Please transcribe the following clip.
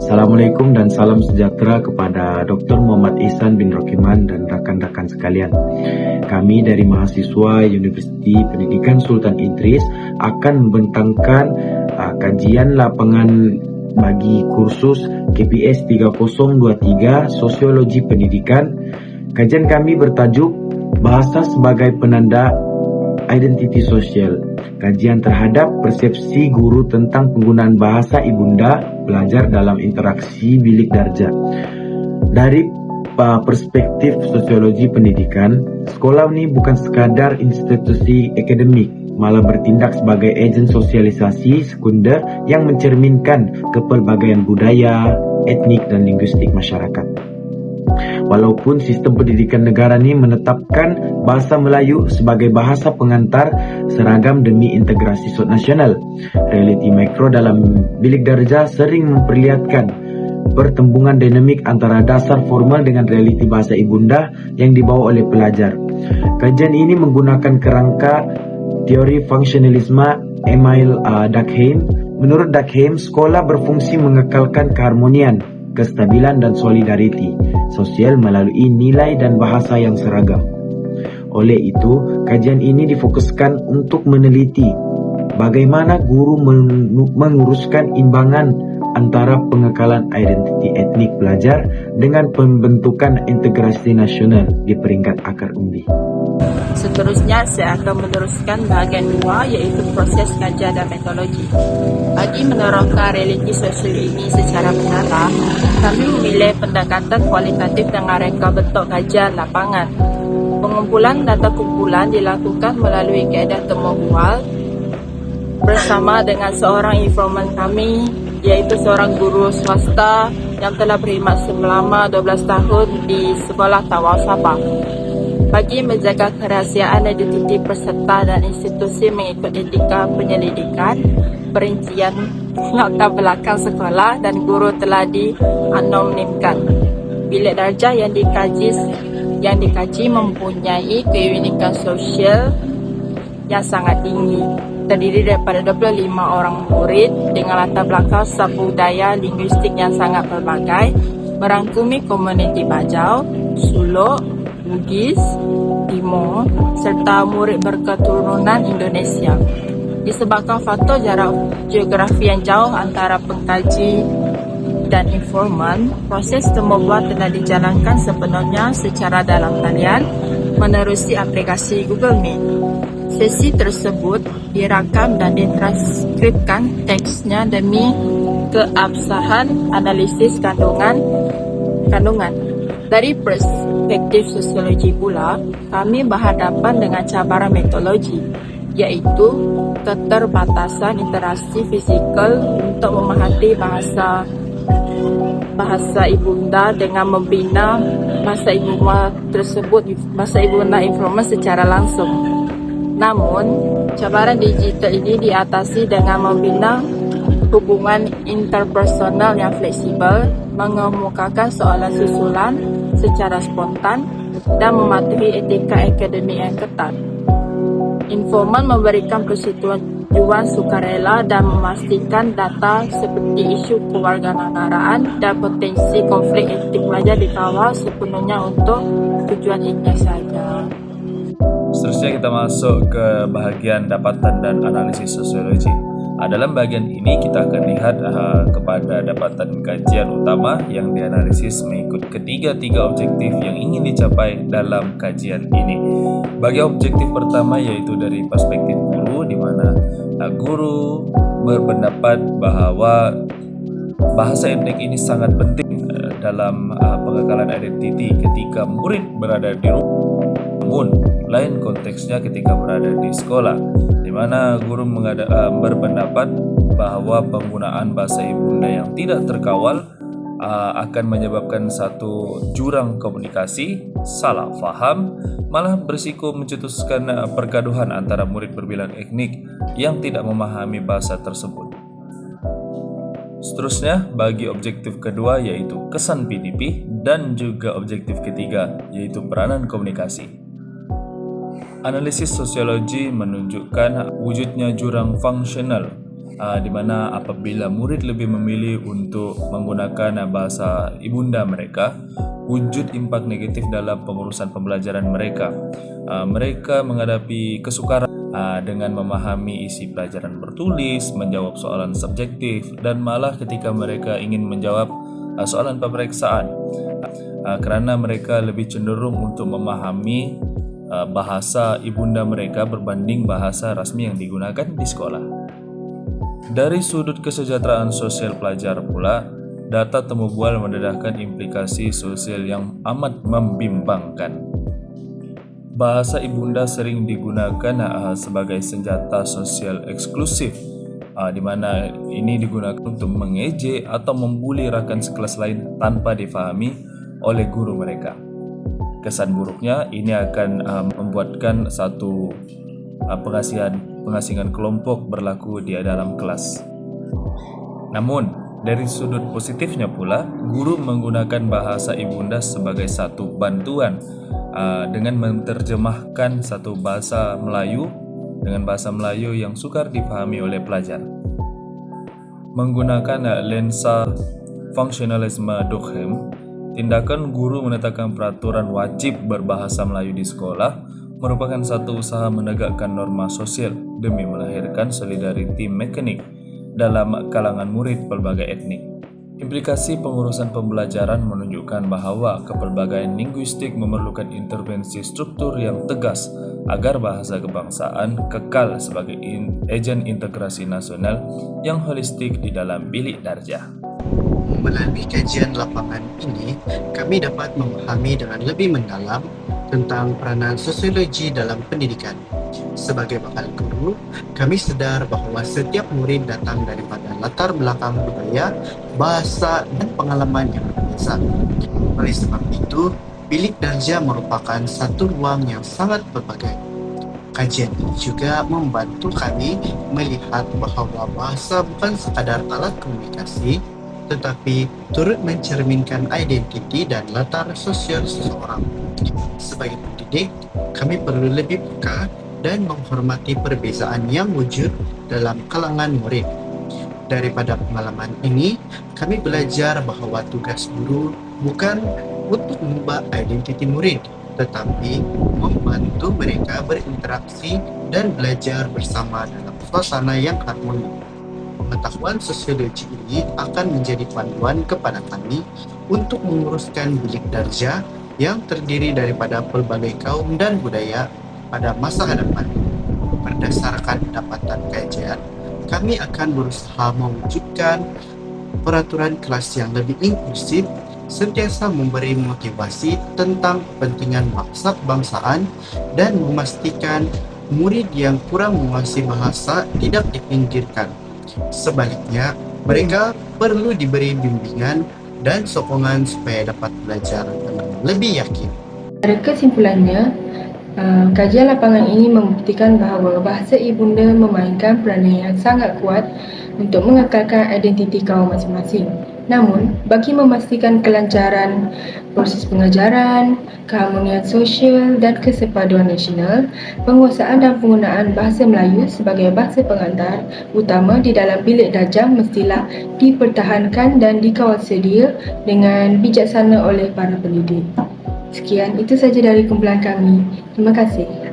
Assalamualaikum dan salam sejahtera kepada Dr. Muhammad Ihsan bin Rokiman dan rakan-rakan sekalian. Kami dari mahasiswa Universiti Pendidikan Sultan Idris akan membentangkan kajian lapangan bagi kursus KPS 3023 Sosiologi Pendidikan. Kajian kami bertajuk Bahasa sebagai Penanda Identiti Sosial. Kajian terhadap persepsi guru tentang penggunaan bahasa ibunda pelajar dalam interaksi bilik darjah. Dari perspektif sosiologi pendidikan, sekolah ini bukan sekadar institusi akademik, malah bertindak sebagai agen sosialisasi sekunder yang mencerminkan kepelbagaian budaya, etnik dan linguistik masyarakat. Walaupun sistem pendidikan negara ini menetapkan bahasa Melayu sebagai bahasa pengantar seragam demi integrasi nasional, realiti mikro dalam bilik darjah sering memperlihatkan pertembungan dinamik antara dasar formal dengan realiti bahasa ibunda yang dibawa oleh pelajar. Kajian ini menggunakan kerangka teori fungsionalisme Emil Durkheim. Menurut Durkheim, sekolah berfungsi mengekalkan keharmonian, kestabilan dan solidariti sosial melalui nilai dan bahasa yang seragam. Oleh itu, kajian ini difokuskan untuk meneliti bagaimana guru menguruskan imbangan antara pengekalan identiti etnik pelajar dengan pembentukan integrasi nasional di peringkat akar umbi. Seterusnya, saya akan meneruskan bahagian 2, yaitu proses kajian dan metodologi. Bagi menerapkan realiti sosial ini secara mendalam, kami memilih pendekatan kualitatif dengan reka bentuk kajian lapangan. Pengumpulan data kumpulan dilakukan melalui kaedah temu bual bersama dengan seorang informan kami, yaitu seorang guru swasta yang telah berkhidmat selama 12 tahun di Sekolah Tawau Sabah. Bagi menjaga kerahasiaan identiti peserta dan institusi mengikut etika penyelidikan, perincian latar belakang sekolah dan guru telah dianonimkan. Bilik darjah yang dikaji mempunyai keunikan sosial yang sangat tinggi, terdiri daripada 25 orang murid dengan latar belakang subbudaya linguistik yang sangat berbagai, merangkumi komuniti Bajau, Suluk, Bugis, Timur, serta murid berketurunan Indonesia. Disebabkan faktor jarak geografi yang jauh antara pengkaji dan informan, proses temu bual telah dijalankan sepenuhnya secara dalam talian menerusi aplikasi Google Meet. Sesi tersebut direkam dan ditranskripkan teksnya demi keabsahan analisis kandungan. Dari perspektif sosiologi pula, kami berhadapan dengan cabaran metodologi, yaitu keterbatasan interaksi fizikal untuk memahami bahasa ibunda dengan membina bahasa ibunda informal secara langsung. Namun, cabaran digital ini diatasi dengan membina hubungan interpersonal yang fleksibel, mengemukakan soalan susulan secara spontan, dan mematuhi etika akademik yang ketat. Informan memberikan persetujuan sukarela dan memastikan data seperti isu kewarganegaraan dan potensi konflik etik pelajar dikawal sepenuhnya untuk tujuan ini saja. Seterusnya kita masuk ke bahagian dapatan dan analisis sosiologi. Dalam bahagian ini kita akan lihat kepada dapatan kajian utama yang dianalisis mengikut ketiga objektif yang ingin dicapai dalam kajian ini. Bagi objektif pertama yaitu dari perspektif guru, di mana guru berpendapat bahwa bahasa etnik ini sangat penting dalam pengekalan identiti ketika murid berada di rumah. Namun, lain konteksnya ketika berada di sekolah, di mana guru berpendapat bahwa penggunaan bahasa ibunda yang tidak terkawal akan menyebabkan satu jurang komunikasi, salah faham, malah berisiko mencetuskan pergaduhan antara murid berbilang etnik yang tidak memahami bahasa tersebut. Seterusnya, bagi objektif kedua yaitu kesan PDP, dan juga objektif ketiga yaitu peranan komunikasi. Analisis sosiologi menunjukkan wujudnya jurang fungsional di mana apabila murid lebih memilih untuk menggunakan bahasa ibunda mereka, wujud impak negatif dalam pengurusan pembelajaran mereka. Mereka menghadapi kesukaran dengan memahami isi pelajaran bertulis, menjawab soalan subjektif, dan malah ketika mereka ingin menjawab soalan pemeriksaan, kerana mereka lebih cenderung untuk memahami bahasa ibunda mereka berbanding bahasa rasmi yang digunakan di sekolah. Dari sudut kesejahteraan sosial pelajar pula, data temu bual mendedahkan implikasi sosial yang amat membimbangkan. Bahasa ibunda sering digunakan sebagai senjata sosial eksklusif, di mana ini digunakan untuk mengejek atau membuli rakan sekelas lain tanpa difahami oleh guru mereka. Kesan buruknya ini akan membuatkan satu pengasingan kelompok berlaku di dalam kelas. Namun, dari sudut positifnya pula, guru menggunakan bahasa ibunda sebagai satu bantuan dengan menerjemahkan satu bahasa Melayu dengan bahasa Melayu yang sukar dipahami oleh pelajar. Menggunakan lensa funksionalisme Durkheim, tindakan guru menetapkan peraturan wajib berbahasa Melayu di sekolah merupakan satu usaha menegakkan norma sosial demi melahirkan solidariti mekanik dalam kalangan murid pelbagai etnik. Implikasi pengurusan pembelajaran menunjukkan bahawa kepelbagaian linguistik memerlukan intervensi struktur yang tegas agar bahasa kebangsaan kekal sebagai ejen integrasi nasional yang holistik di dalam bilik darjah. Melalui kajian lapangan ini, kami dapat memahami dengan lebih mendalam tentang peranan sosiologi dalam pendidikan. Sebagai bakal guru, kami sedar bahawa setiap murid datang daripada latar belakang budaya, bahasa dan pengalaman yang berbeza. Oleh sebab itu, bilik darjah merupakan satu ruang yang sangat berbagai. Kajian ini juga membantu kami melihat bahawa bahasa bukan sekadar alat komunikasi, tetapi turut mencerminkan identiti dan latar sosial seseorang. Sebagai pendidik, kami perlu lebih peka dan menghormati perbezaan yang wujud dalam kalangan murid. Daripada pengalaman ini, kami belajar bahawa tugas guru bukan untuk mengubah identiti murid, tetapi membantu mereka berinteraksi dan belajar bersama dalam suasana yang harmoni. Pengetahuan sosiologi ini akan menjadi panduan kepada kami untuk menguruskan bilik darjah yang terdiri daripada pelbagai kaum dan budaya pada masa hadapan. Berdasarkan dapatan kajian, kami akan berusaha mewujudkan peraturan kelas yang lebih inklusif, sentiasa memberi motivasi tentang kepentingan bangsa kebangsaan dan memastikan murid yang kurang menguasai bahasa tidak dipinggirkan. Sebaliknya, mereka perlu diberi bimbingan dan sokongan supaya dapat belajar dengan lebih yakin. Pada kesimpulannya, kajian lapangan ini membuktikan bahawa bahasa ibunda memainkan peranan yang sangat kuat untuk mengekalkan identiti kaum masing-masing. Namun, bagi memastikan kelancaran proses pengajaran, keharmonian sosial dan kesepaduan nasional, penguasaan dan penggunaan bahasa Melayu sebagai bahasa pengantar, utama di dalam bilik darjah mestilah dipertahankan dan dikawal sedia dengan bijaksana oleh para pendidik. Sekian, itu saja dari kumpulan kami. Terima kasih.